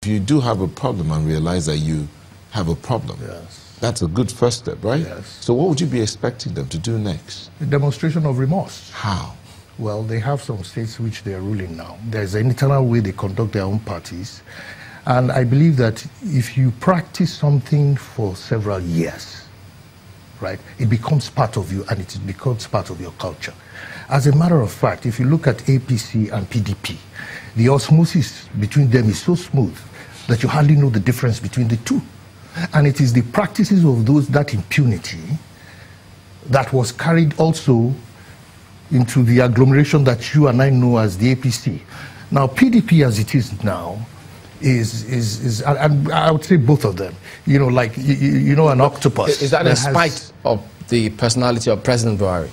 you do have a problem and realize that you have a problem, that's a good first step, right? Yes. So what would you be expecting them to do next? A demonstration of remorse. How? Well, they have some states which they are ruling now. There's an internal way they conduct their own parties. And I believe that if you practice something for several years, right, it becomes part of you and it becomes part of your culture. As a matter of fact, if you look at APC and PDP, the osmosis between them is so smooth that you hardly know the difference between the two. And it is the practices of those, that impunity, that was carried also into the agglomeration that you and I know as the APC. Now, PDP as it is now is I would say both of them. You know, like, you know, an octopus. Is that in spite of the personality of President Buhari?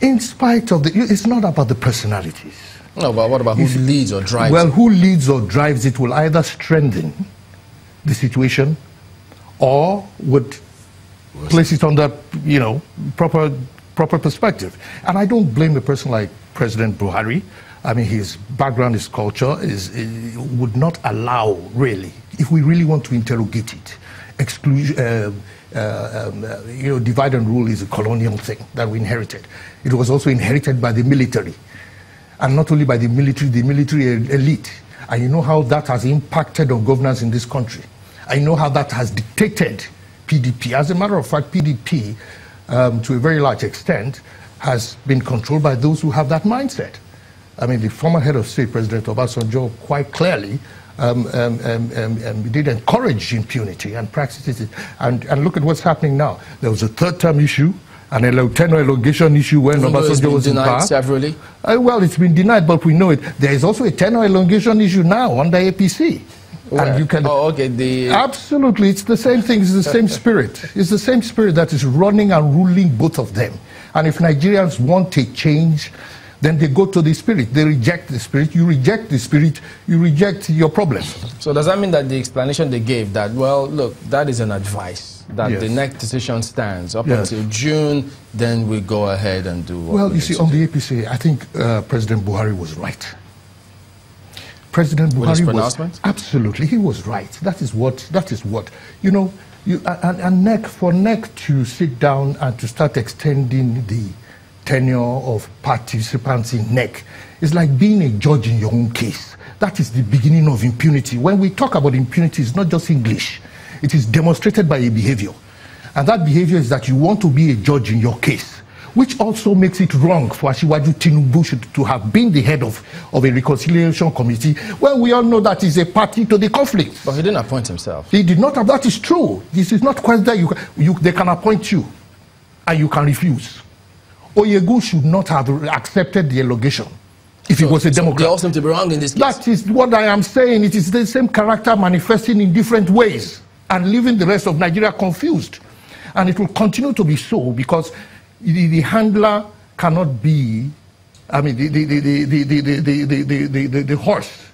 In spite of the, it's not about the personalities. No, but what about who leads or drives? Well, who leads or drives it will either strengthen the situation or would place it on that, you know, proper perspective. And I don't blame a person like President Buhari. I mean, his background, his culture would not allow, really, if we really want to interrogate it, exclusion, you know, divide and rule is a colonial thing that we inherited. It was also inherited by the military. And not only by the military elite. And you know how that has impacted on governance in this country. I know how that has dictated PDP. As a matter of fact, PDP, to a very large extent, has been controlled by those who have that mindset. I mean, the former head of state, President Obasanjo, quite clearly did encourage impunity and practices it. And look at what's happening now. There was a third-term issue, an tenure elongation issue when Obasanjo was in power. Severally? Well, it's been denied, but we know it. There is also a tenure elongation issue now under APC. Where? And you can, okay. Absolutely, it's the same thing. It's the same spirit. It's the same spirit that is running and ruling both of them. And if Nigerians want a change, then they go to the spirit. They reject the spirit. You reject the spirit. You reject your problems. So does that mean that the explanation they gave that, well, look, that is an advice, that the next decision stands up until June, then we go ahead and do what well, you see, on the APC, I think President Buhari was right. President Buhari was absolutely, he was right. That is what, you know, and NEC to sit down and to start extending the tenure of participants in NEC is like being a judge in your own case. That is the beginning of impunity. When we talk about impunity, it's not just English. It is demonstrated by a behavior. And that behavior is that you want to be a judge in your case, which also makes it wrong for Asiwaju Tinubu to have been the head of a reconciliation committee when we all know that he's a party to the conflict. But he didn't appoint himself. He did not have, that is true. This is not quite that they can appoint you and you can refuse. Oyegu should not have accepted the elongation if he was a Democrat. They all seem to be wrong in this case. That is what I am saying. It is the same character manifesting in different ways and leaving the rest of Nigeria confused. And it will continue to be so because the handler cannot be, I mean, the horse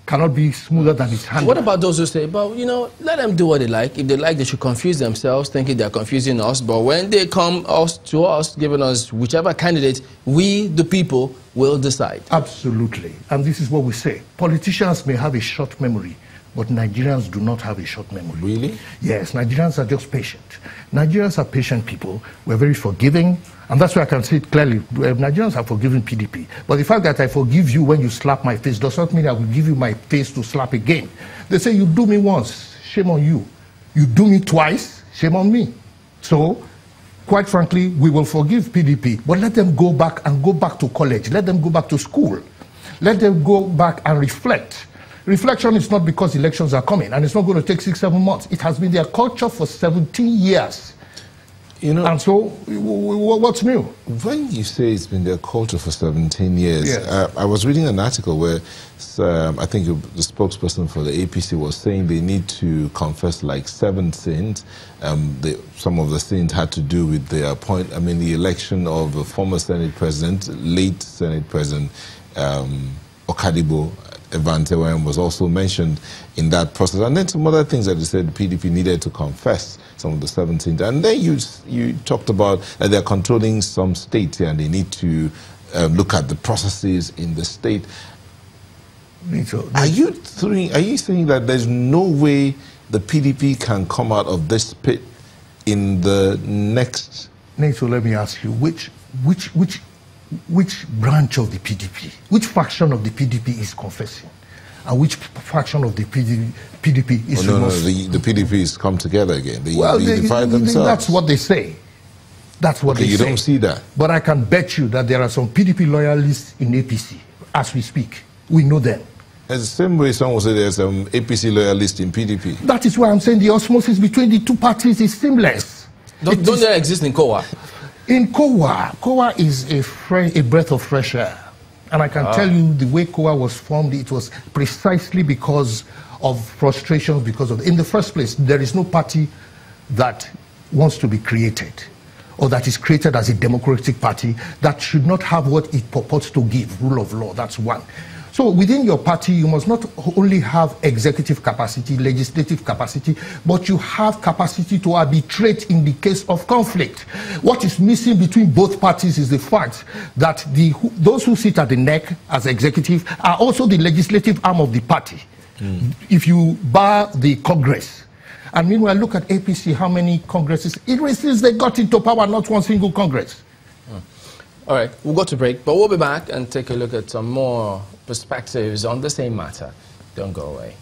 cannot be smoother than its handler. What about those who say, well, you know, let them do what they like. If they like, they should confuse themselves, thinking they're confusing us. But when they come to us, giving us whichever candidate, we, the people, will decide. Absolutely. And this is what we say. Politicians may have a short memory, but Nigerians do not have a short memory. Really? Yes, Nigerians are just patient. Nigerians are patient people. We're very forgiving. And that's why I can say it clearly. Nigerians have forgiven PDP. But the fact that I forgive you when you slap my face does not mean I will give you my face to slap again. They say, you do me once, shame on you. You do me twice, shame on me. So, quite frankly, we will forgive PDP. But let them go back to college. Let them go back to school. Let them go back and reflect. Reflection is not because elections are coming, and it's not going to take 6-7 months. It has been their culture for 17 years. You know, and so, what's new? When you say it's been their culture for 17 years, yes. I was reading an article where I think the spokesperson for the APC was saying they need to confess like 7 sins. Some of the sins had to do with the the election of the former Senate President, late Senate President Okadibo Evantewen was also mentioned in that process. And then some other things that you said the PDP needed to confess some of the 17. And then you talked about that they're controlling some states and they need to look at the processes in the state. Are you saying that there's no way the PDP can come out of this pit in the next? So let me ask you, which branch of the PDP, which faction of the PDP is confessing, and which faction of the PDP is? No, the PDP has come together again. They divide themselves. That's what they say. That's what they say. You don't see that. But I can bet you that there are some PDP loyalists in APC as we speak. We know them. It's the same way someone will say there's some APC loyalists in PDP. That is why I'm saying the osmosis between the two parties is seamless. Don't they exist in COA? In COA is a breath of fresh air. And I can tell you the way COA was formed, it was precisely because of frustrations, in the first place, there is no party that wants to be created or that is created as a democratic party that should not have what it purports to give, rule of law. That's one. So within your party, you must not only have executive capacity, legislative capacity, but you have capacity to arbitrate in the case of conflict. What is missing between both parties is the fact that those who sit at the neck as executive are also the legislative arm of the party. If you bar the Congress. And meanwhile, look at APC, how many Congresses, since they got into power, not one single Congress. All right, we'll go to break, but we'll be back and take a look at some more perspectives on the same matter. Don't go away.